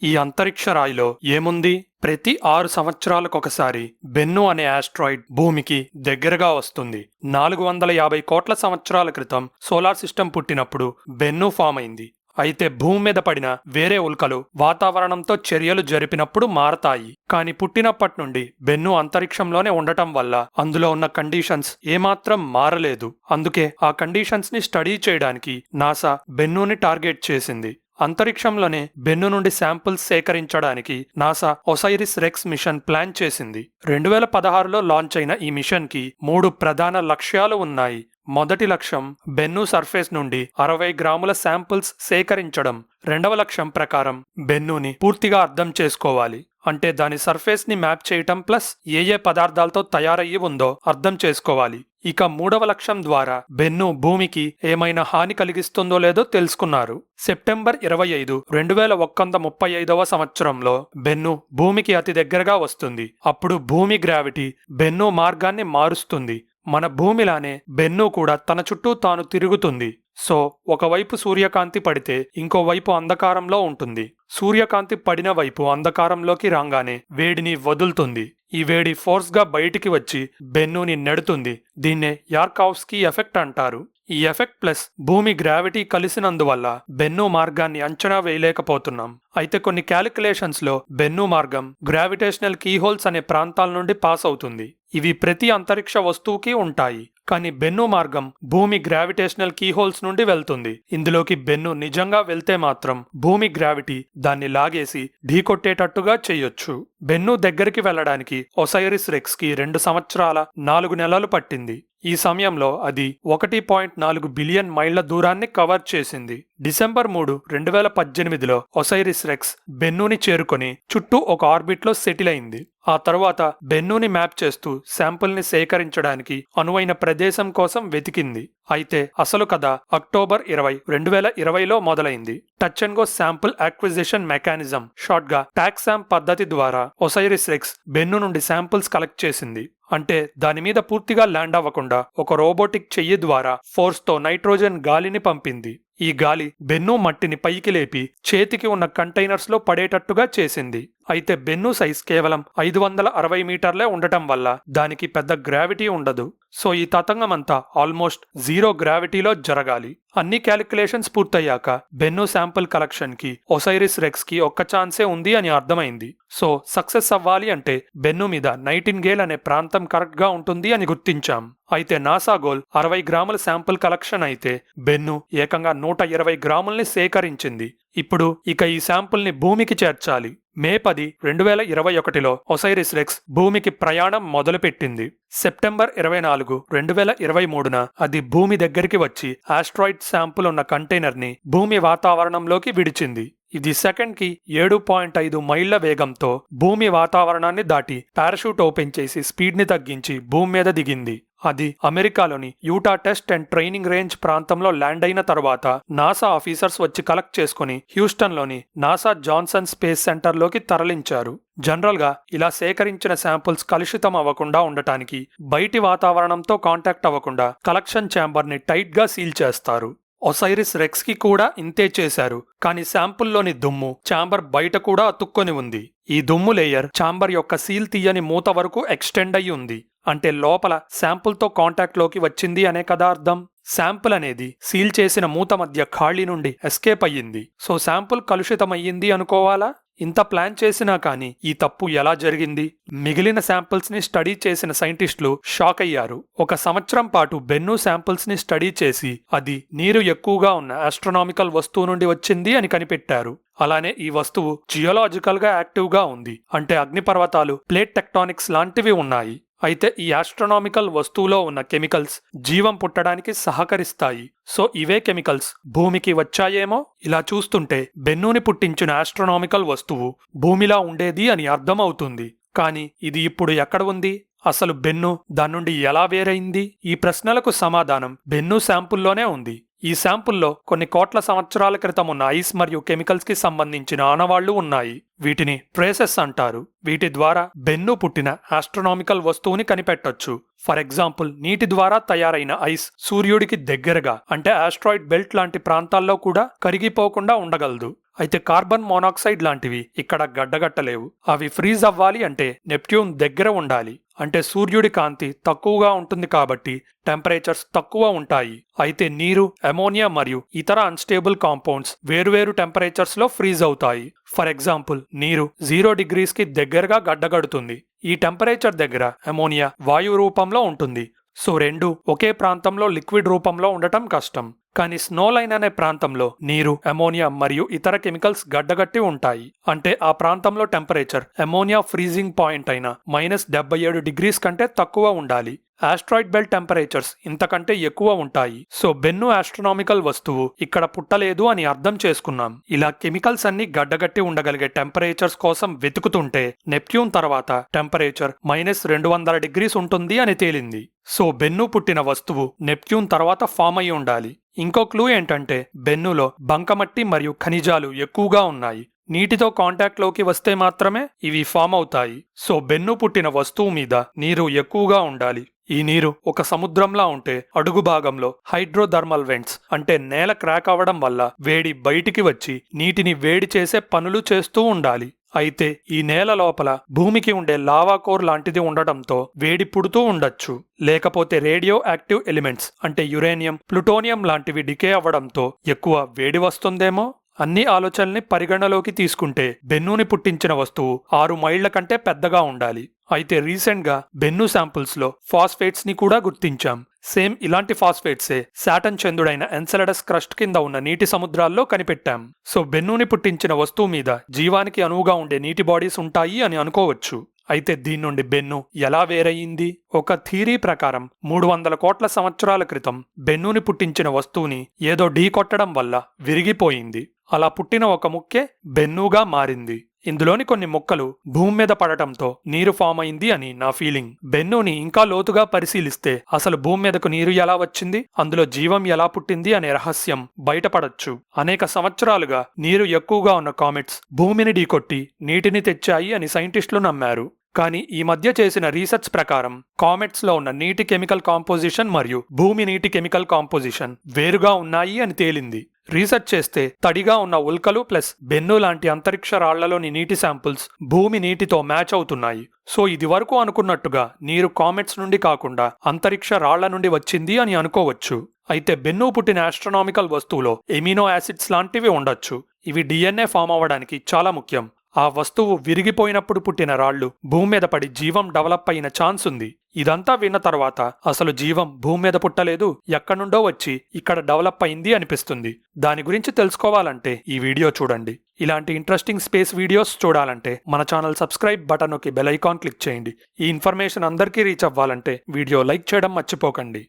ఈ అంతరిక్ష రాయిలో ఏముంది? ప్రతి 6 సంవత్సరాలకొకసారి బెన్ను అనే ఆస్ట్రాయిడ్ భూమికి దగ్గరగా వస్తుంది. 450 కోట్ల సంవత్సరాల క్రితం సోలార్ సిస్టమ్ పుట్టినప్పుడు బెన్ను ఫామ్ అయింది. అయితే భూమి మీద పడిన వేరే ఉల్కలు వాతావరణంతో చర్యలు జరిపినప్పుడు మారతాయి. కానీ పుట్టినప్పటి నుండి బెన్ను అంతరిక్షంలోనే ఉండటం వల్ల అందులో ఉన్న కండిషన్స్ ఏమాత్రం మారలేదు. అందుకే ఆ కండిషన్స్ ని స్టడీ చేయడానికి నాసా బెన్నుని టార్గెట్ చేసింది. అంతరిక్షంలోనే బెన్ను నుండి శాంపిల్స్ సేకరించడానికి NASA Osiris rex mission plan చేసింది. 2016లో లాంచ్ అయిన ఈ మిషన్ కి 3 ప్రధాన లక్ష్యాలు ఉన్నాయి. మొదటి లక్ష్యం బెన్ను సర్ఫేస్ నుండి 60 గ్రాముల శాంపిల్స్ సేకరించడం. రెండవ లక్ష్యం ప్రకారం బెన్నుని పూర్తిగా అర్థం చేసుకోవాలి. అంటే దాని సర్ఫేస్ ని మ్యాప్ చేయటం ప్లస్ ఏ పదార్థాలతో తయారయ్యి ఉందో అర్థం చేసుకోవాలి. ఇక మూడవ లక్ష్యం ద్వారా బెన్ను భూమికి ఏమైనా హాని కలిగిస్తుందో లేదో తెలుసుకున్నారు. సెప్టెంబర్ 25, 2135వ సంవత్సరంలో బెన్ను భూమికి అతి దగ్గరగా వస్తుంది. అప్పుడు భూమి గ్రావిటీ బెన్ను మార్గాన్ని మారుస్తుంది. మన భూమిలానే బెన్ను కూడా తన చుట్టూ తాను తిరుగుతుంది. సో ఒకవైపు సూర్యకాంతి పడితే ఇంకోవైపు అంధకారంలో ఉంటుంది. సూర్యకాంతి పడిన వైపు అంధకారంలోకి రాగానే వేడిని వదులుతుంది. ఈ వేడి ఫోర్స్ గా బయటికి వచ్చి బెన్నుని నెడుతుంది. దీన్నే యార్కావ్స్కీ ఎఫెక్ట్ అంటారు. ఈ ఎఫెక్ట్ ప్లస్ భూమి గ్రావిటీ కలిసినందువల్ల బెన్ను మార్గాన్ని అంచనా వేయలేకపోతున్నాం. అయితే కొన్ని క్యాలిక్యులేషన్స్ లో బెన్ను మార్గం గ్రావిటేషనల్ కీహోల్స్ అనే ప్రాంతాల నుండి పాస్ అవుతుంది. ఇవి ప్రతి అంతరిక్ష వస్తువుకి ఉంటాయి. కానీ బెన్ను మార్గం భూమి గ్రావిటేషనల్ కీహోల్స్ నుండి వెళ్తుంది. ఇందులోకి బెన్ను నిజంగా వెళ్తే మాత్రం భూమి గ్రావిటీ దాన్ని లాగేసి ఢీకొట్టేటట్టుగా చెయ్యొచ్చు. బెన్ను దగ్గరికి వెళ్లడానికి ఒసైరిస్ రెక్స్ కి 2 సంవత్సరాల 4 నెలలు పట్టింది. ఈ సమయంలో అది 1.4 బిలియన్ మైళ్ల దూరాన్ని కవర్ చేసింది. డిసెంబర్ 3, 2018లో ఒసైరిస్ రెక్స్ బెన్నుని చేరుకొని చుట్టూ ఒక ఆర్బిట్లో సెటిల్ అయింది. ఆ తర్వాత బెన్నుని మ్యాప్ చేస్తూ శాంపుల్ ని సేకరించడానికి అనువైన ప్రదేశం కోసం వెతికింది. అయితే అసలు కథ అక్టోబర్ 20, 2020లో మొదలైంది. Touch and go sample acquisition mechanism, short గా టాక్సామ్ పద్ధతి ద్వారా ఒసైరిస్ రెక్స్ బెన్ను నుండి శాంపుల్స్ కలెక్ట్ చేసింది. అంటే దాని మీద పూర్తిగా ల్యాండ్ అవ్వకుండా ఒక రోబోటిక్ చెయ్యి ద్వారా ఫోర్స్ తో నైట్రోజన్ గాలిని పంపింది. ఈ గాలి బెన్ను మట్టిని పైకి లేపి చేతికి ఉన్న కంటైనర్స్ లో పడేటట్టుగా చేసింది. అయితే బెన్ను సైజ్ కేవలం 560 మీటర్లే ఉండటం వల్ల దానికి పెద్ద గ్రావిటీ ఉండదు. సో ఈ తతంగమంతా ఆల్మోస్ట్ 0 గ్రావిటీలో జరగాలి. అన్ని క్యాలిక్యులేషన్స్ పూర్తయ్యాక బెన్ను శాంపుల్ కలెక్షన్ కి ఒసైరిస్ రెక్స్ కి ఒక్క ఛాన్సే ఉంది అని అర్థమైంది. సో సక్సెస్ అవ్వాలి అంటే బెన్ను మీద నైటింగేల్ అనే ప్రాంతం కరెక్ట్ గా ఉంటుంది అని గుర్తించాం. అయితే నాసా గోల్ 60 గ్రాముల శాంపుల్ కలెక్షన్ అయితే బెన్ను ఏకంగా 120 గ్రాముల్ని సేకరించింది. ఇప్పుడు ఇక ఈ శాంపుల్ ని భూమికి చేర్చాలి. మే 10, 2021లో ఒసైరిస్ రెక్స్ భూమికి ప్రయాణం మొదలుపెట్టింది. సెప్టెంబర్ 24, 2023న అది భూమి దగ్గరికి వచ్చి ఆస్ట్రాయిడ్ శాంపుల్ ఉన్న కంటైనర్ ని భూమి వాతావరణంలోకి విడిచింది. ఇది సెకండ్కి 7.5 మైళ్ల వేగంతో భూమి వాతావరణాన్ని దాటి పారాషూట్ ఓపెన్ చేసి స్పీడ్ ని తగ్గించి భూమి మీద దిగింది. అది అమెరికాలోని Utah test and training range ప్రాంతంలో ల్యాండ్ అయిన తర్వాత నాసా ఆఫీసర్స్ వచ్చి కలెక్ట్ చేసుకుని హ్యూస్టన్లోని నాసా జాన్సన్ స్పేస్ సెంటర్లోకి తరలించారు. జనరల్ గా ఇలా సేకరించిన శాంపుల్స్ కలుషితం అవ్వకుండా ఉండటానికి బయటి వాతావరణంతో కాంటాక్ట్ అవ్వకుండా కలెక్షన్ ఛాంబర్ ని టైట్ గా సీల్ చేస్తారు. ఒసైరిస్ రెక్స్ కి కూడా ఇంతే చేశారు. కానీ శాంపుల్లోని దుమ్ము ఛాంబర్ బయట కూడా అతుక్కొని ఉంది. ఈ దుమ్ము లేయర్ ఛాంబర్ యొక్క సీల్ తీయని మూత వరకు ఎక్స్టెండ్ అయి ఉంది. అంటే లోపల శాంపుల్తో కాంటాక్ట్ లోకి వచ్చింది అనే కదా అర్థం. శాంపుల్ అనేది సీల్ చేసిన మూత మధ్య ఖాళీ నుండి ఎస్కేప్ అయ్యింది. సో శాంపుల్ కలుషితమయ్యింది అనుకోవాలా? ఇంత ప్లాన్ చేసినా కానీ ఈ తప్పు ఎలా జరిగింది? మిగిలిన శాంపిల్స్ ని స్టడీ చేసిన సైంటిస్టులు షాక్ అయ్యారు. 1 సంవత్సరం పాటు బెన్ను శాంపిల్స్ ని స్టడీ చేసి అది నీరు ఎక్కువగా ఉన్న ఆస్ట్రోనామికల్ వస్తువు నుండి వచ్చింది అని కనిపెట్టారు. అలానే ఈ వస్తువు జియోలాజికల్ గా యాక్టివ్ గా ఉంది. అంటే అగ్నిపర్వతాలు, ప్లేట్ టెక్టానిక్స్ లాంటివి ఉన్నాయి. అయితే ఈ ఆస్ట్రోనామికల్ వస్తువులో ఉన్న కెమికల్స్ జీవం పుట్టడానికి సహకరిస్తాయి. సో ఇవే కెమికల్స్ భూమికి వచ్చాయేమో? ఇలా చూస్తుంటే బెన్నుని పుట్టించిన ఆస్ట్రోనామికల్ వస్తువు భూమిలా ఉండేది అని అర్థం అవుతుంది. కానీ ఇది ఇప్పుడు ఎక్కడ ఉంది? అసలు బెన్ను దాని నుండి ఎలా వేరైంది? ఈ ప్రశ్నలకు సమాధానం బెన్ను శాంపుల్లోనే ఉంది. ఈ శాంపుల్లో కొన్ని కోట్ల సంవత్సరాల క్రితం ఉన్న ఐస్ మరియు కెమికల్స్ కి సంబంధించిన ఆనవాళ్లు ఉన్నాయి. వీటిని ట్రేసెస్ అంటారు. వీటి ద్వారా బెన్ను పుట్టిన ఆస్ట్రోనామికల్ వస్తువుని కనిపెట్టొచ్చు. ఫర్ ఎగ్జాంపుల్, నీటి ద్వారా తయారైన ఐస్ సూర్యుడికి దగ్గరగా అంటే ఆస్ట్రాయిడ్ బెల్ట్ లాంటి ప్రాంతాల్లో కూడా కరిగిపోకుండా ఉండగలదు. అయితే కార్బన్ మోనాక్సైడ్ లాంటివి ఇక్కడ గడ్డగట్టలేవు. అవి ఫ్రీజ్ అవ్వాలి అంటే నెప్ట్యూన్ దగ్గర ఉండాలి. అంటే సూర్యుడి కాంతి తక్కువగా ఉంటుంది కాబట్టి టెంపరేచర్స్ తక్కువ ఉంటాయి. అయితే నీరు, అమోనియా మరియు ఇతర అన్స్టేబుల్ కాంపౌండ్స్ వేరువేరు టెంపరేచర్స్ లో ఫ్రీజ్ అవుతాయి. ఫర్ ఎగ్జాంపుల్, నీరు 0 degrees కి దగ్గరగా గడ్డగడుతుంది. ఈ టెంపరేచర్ దగ్గర అమోనియా వాయు రూపంలో ఉంటుంది. సో రెండు ఒకే ప్రాంతంలో లిక్విడ్ రూపంలో ఉండటం కష్టం. కానీ స్నో లైన్ అనే ప్రాంతంలో నీరు, అమోనియా మరియు ఇతర కెమికల్స్ గడ్డగట్టి ఉంటాయి. అంటే ఆ ప్రాంతంలో టెంపరేచర్ అమోనియా ఫ్రీజింగ్ పాయింట్ అయిన -77 degrees కంటే తక్కువ ఉండాలి. ఆస్ట్రాయిడ్ బెల్ట్ టెంపరేచర్స్ ఇంతకంటే ఎక్కువ ఉంటాయి. సో బెన్ను ఆస్ట్రోనామికల్ వస్తువు ఇక్కడ పుట్టలేదు అని అర్థం చేసుకున్నాం. ఇలా కెమికల్స్ అన్ని గడ్డగట్టి ఉండగలిగే టెంపరేచర్స్ కోసం వెతుకుతుంటే నెప్ట్యూన్ తర్వాత టెంపరేచర్ -200 degrees ఉంటుంది అని తేలింది. సో బెన్ను పుట్టిన వస్తువు నెప్ట్యూన్ తర్వాత ఫామ్ అయి ఉండాలి. ఇంకో క్లూ ఏంటంటే బెన్నులో బంకమట్టి మరియు ఖనిజాలు ఎక్కువగా ఉన్నాయి. నీటితో కాంటాక్ట్లోకి వస్తే మాత్రమే ఇవి ఫామ్ అవుతాయి. సో బెన్ను పుట్టిన వస్తువు మీద నీరు ఎక్కువగా ఉండాలి. ఈ నీరు ఒక సముద్రంలా ఉంటే అడుగు భాగంలో హైడ్రోథర్మల్ వెంట్స్ అంటే నేల క్రాక్ అవ్వడం వల్ల వేడి బయటికి వచ్చి నీటిని వేడి చేసే పనులు చేస్తూ ఉండాలి. అయితే ఈ నేల లోపల భూమికి ఉండే లావా కోర్ లాంటిది ఉండటంతో వేడి పుడుతూ ఉండొచ్చు. లేకపోతే రేడియో యాక్టివ్ ఎలిమెంట్స్ అంటే యురేనియం, ప్లూటోనియం లాంటివి డికే అవ్వడంతో ఎక్కువ వేడి వస్తుందేమో. అన్ని ఆలోచనల్ని పరిగణలోకి తీసుకుంటే బెన్నుని పుట్టించిన వస్తువు 6 మైళ్ల కంటే పెద్దగా ఉండాలి. అయితే రీసెంట్ గా బెన్ను శాంపుల్స్ లో ఫాస్ఫేట్స్ ని కూడా గుర్తించాం. సేమ్ ఇలాంటి ఫాస్ఫేట్సే సాటర్న్ చంద్రుడైన ఎన్సెలడస్ క్రస్ట్ కింద ఉన్న నీటి సముద్రాల్లో కనిపెట్టాం. సో బెన్నుని పుట్టించిన వస్తువు మీద జీవానికి అనువుగా ఉండే నీటి బాడీస్ ఉంటాయి అని అనుకోవచ్చు. అయితే దీని నుండి బెన్ను ఎలా వేరయ్యింది? ఒక థీరీ ప్రకారం 300 కోట్ల సంవత్సరాల క్రితం బెన్నుని పుట్టించిన వస్తువుని ఏదో ఢీ కొట్టడం వల్ల విరిగిపోయింది. అలా పుట్టిన ఒక ముక్కే బెన్నుగా మారింది. ఇందులోని కొన్ని ముక్కలు భూమి మీద పడటంతో నీరు ఫామ్ అయింది అని నా ఫీలింగ్. బెన్నుని ఇంకా లోతుగా పరిశీలిస్తే అసలు భూమి మీదకు నీరు ఎలా వచ్చింది, అందులో జీవం ఎలా పుట్టింది అనే రహస్యం బయటపడొచ్చు. అనేక సంవత్సరాలుగా నీరు ఎక్కువగా ఉన్న కామెట్స్ భూమిని ఢీకొట్టి నీటిని తెచ్చాయి అని సైంటిస్టులు నమ్మారు. కానీ ఈ మధ్య చేసిన రీసెర్చ్ ప్రకారం కామెట్స్ లో ఉన్న నీటి కెమికల్ కాంపోజిషన్ మరియు భూమి నీటి కెమికల్ కాంపోజిషన్ వేరుగా ఉన్నాయి అని తేలింది. రీసెర్చ్ చేస్తే తడిగా ఉన్న ఉల్కలు ప్లస్ బెన్ను లాంటి అంతరిక్ష రాళ్లలోని నీటి శాంపుల్స్ భూమి నీటితో మ్యాచ్ అవుతున్నాయి. సో ఇది వరకు అనుకున్నట్టుగా నీరు కామెట్స్ నుండి కాకుండా అంతరిక్ష రాళ్ల నుండి వచ్చింది అని అనుకోవచ్చు. అయితే బెన్ను పుట్టిన ఆస్ట్రోనామికల్ వస్తువులో ఎమినో యాసిడ్స్ లాంటివి ఉండొచ్చు. ఇవి DNA ఫామ్ అవ్వడానికి చాలా ముఖ్యం. ఆ వస్తువు విరిగిపోయినప్పుడు పుట్టిన రాళ్లు భూమి మీద పడి జీవం డెవలప్ అయిన ఛాన్స్ ఉంది. ఇదంతా విన్న తర్వాత అసలు జీవం భూమి మీద పుట్టలేదు, ఎక్కడుండో వచ్చి ఇక్కడ డెవలప్ అయింది అనిపిస్తుంది. దాని గురించి తెలుసుకోవాలంటే ఈ వీడియో చూడండి. ఇలాంటి ఇంట్రెస్టింగ్ స్పేస్ వీడియోస్ చూడాలంటే మన ఛానల్ సబ్స్క్రైబ్ బటన్ నొక్కి బెల్ ఐకాన్ క్లిక్ చేయండి. ఈ ఇన్ఫర్మేషన్ అందరికీ రీచ్ అవ్వాలంటే వీడియో లైక్ చేయడం మర్చిపోకండి.